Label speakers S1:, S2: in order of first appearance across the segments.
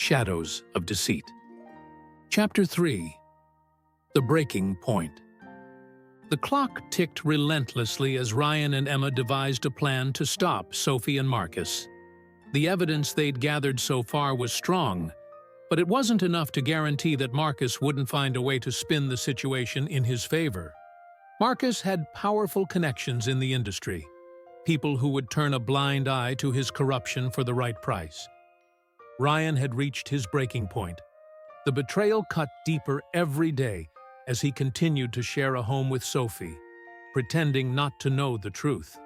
S1: Shadows of Deceit. Chapter 3. The Breaking Point. The clock ticked relentlessly as Ryan and Emma devised a plan to stop Sophie and Marcus. The evidence they'd gathered so far was strong, but it wasn't enough to guarantee that Marcus wouldn't find a way to spin the situation in his favor. Marcus had powerful connections in the industry, people who would turn a blind eye to his corruption for the right price. Ryan had reached his breaking point. The betrayal cut deeper every day as he continued to share a home with Sophie, pretending not to know the truth.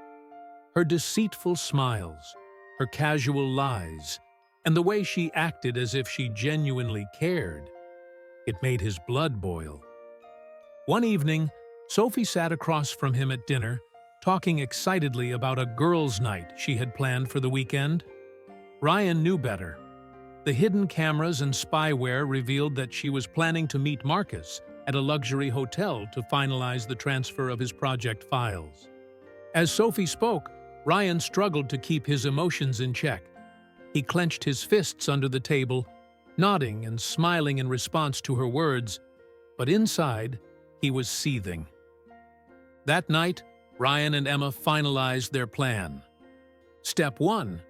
S1: Her deceitful smiles, her casual lies, and the way she acted as if she genuinely cared. It made his blood boil. One evening, Sophie sat across from him at dinner, talking excitedly about a girls' night she had planned for the weekend. Ryan knew better. The hidden cameras and spyware revealed that she was planning to meet Marcus at a luxury hotel to finalize the transfer of his project files. As Sophie spoke, Ryan struggled to keep his emotions in check. He clenched his fists under the table, nodding and smiling in response to her words, but inside, he was seething. That night, Ryan and Emma finalized their plan. Step 1.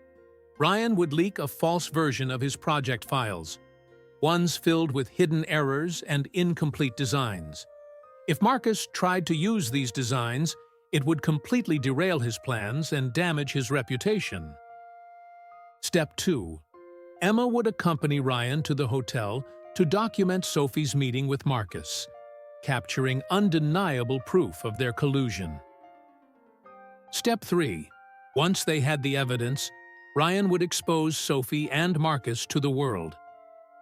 S1: Ryan would leak a false version of his project files, ones filled with hidden errors and incomplete designs. If Marcus tried to use these designs, it would completely derail his plans and damage his reputation. Step 2. Emma would accompany Ryan to the hotel to document Sophie's meeting with Marcus, capturing undeniable proof of their collusion. Step 3. Once they had the evidence, Ryan would expose Sophie and Marcus to the world.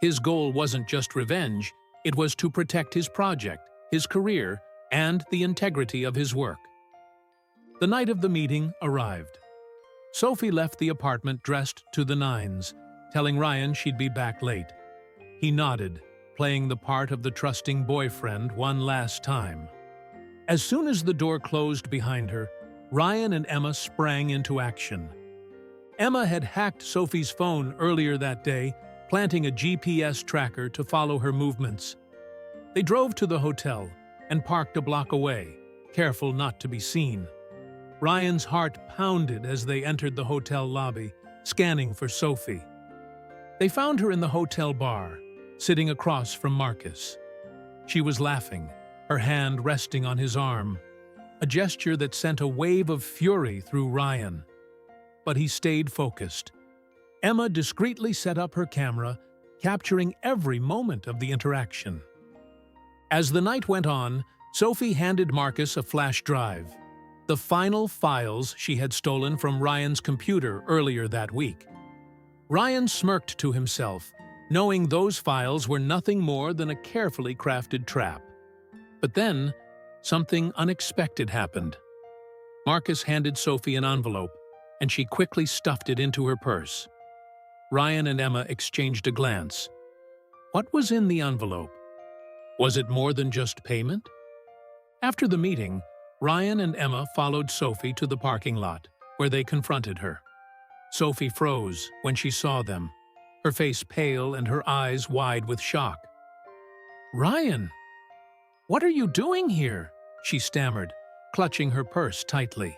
S1: His goal wasn't just revenge, it was to protect his project, his career, and the integrity of his work. The night of the meeting arrived. Sophie left the apartment dressed to the nines, telling Ryan she'd be back late. He nodded, playing the part of the trusting boyfriend one last time. As soon as the door closed behind her, Ryan and Emma sprang into action. Emma had hacked Sophie's phone earlier that day, planting a GPS tracker to follow her movements. They drove to the hotel and parked a block away, careful not to be seen. Ryan's heart pounded as they entered the hotel lobby, scanning for Sophie. They found her in the hotel bar, sitting across from Marcus. She was laughing, her hand resting on his arm, a gesture that sent a wave of fury through Ryan. But he stayed focused. Emma discreetly set up her camera, capturing every moment of the interaction. As the night went on, Sophie handed Marcus a flash drive, the final files she had stolen from Ryan's computer earlier that week. Ryan smirked to himself, knowing those files were nothing more than a carefully crafted trap. But then, something unexpected happened. Marcus handed Sophie an envelope, and she quickly stuffed it into her purse. Ryan and Emma exchanged a glance. What was in the envelope? Was it more than just payment? After the meeting, Ryan and Emma followed Sophie to the parking lot, where they confronted her. Sophie froze when she saw them, her face pale and her eyes wide with shock. "Ryan, what are you doing here?" she stammered, clutching her purse tightly.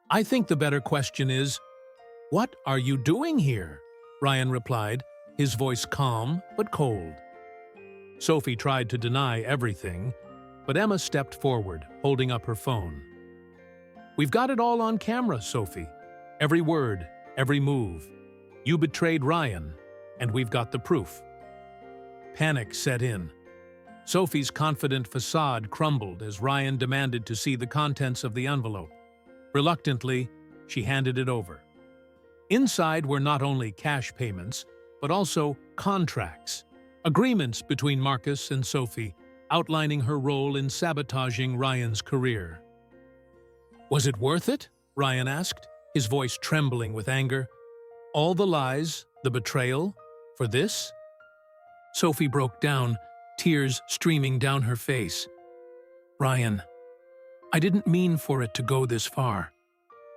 S1: "I think the better question is, what are you doing here?" Ryan replied, his voice calm but cold. Sophie tried to deny everything, but Emma stepped forward, holding up her phone. "We've got it all on camera, Sophie. Every word, every move. You betrayed Ryan, and we've got the proof." Panic set in. Sophie's confident facade crumbled as Ryan demanded to see the contents of the envelope. Reluctantly, she handed it over. Inside were not only cash payments, but also contracts, agreements between Marcus and Sophie, outlining her role in sabotaging Ryan's career. "Was it worth it?" Ryan asked, his voice trembling with anger. "All the lies, the betrayal, for this?" Sophie broke down, tears streaming down her face. "Ryan, I didn't mean for it to go this far.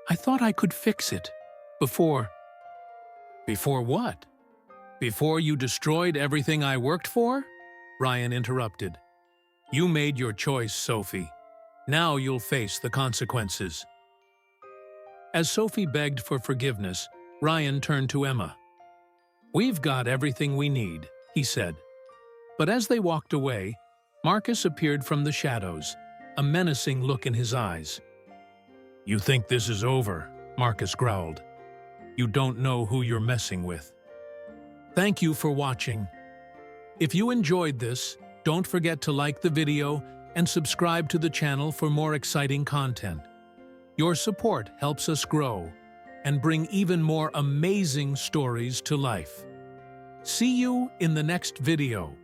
S1: I thought I could fix it. Before..." "Before what?" Before you destroyed everything I worked for? Ryan interrupted. You made your choice, Sophie. Now you'll face the consequences. As Sophie begged for forgiveness, Ryan turned to Emma. We've got everything we need, he said. But as they walked away, Marcus appeared from the shadows, a menacing look in his eyes. You think this is over, Marcus growled. You don't know who you're messing with. Thank you for watching. If you enjoyed this, don't forget to like the video and subscribe to the channel for more exciting content. Your support helps us grow and bring even more amazing stories to life. See you in the next video.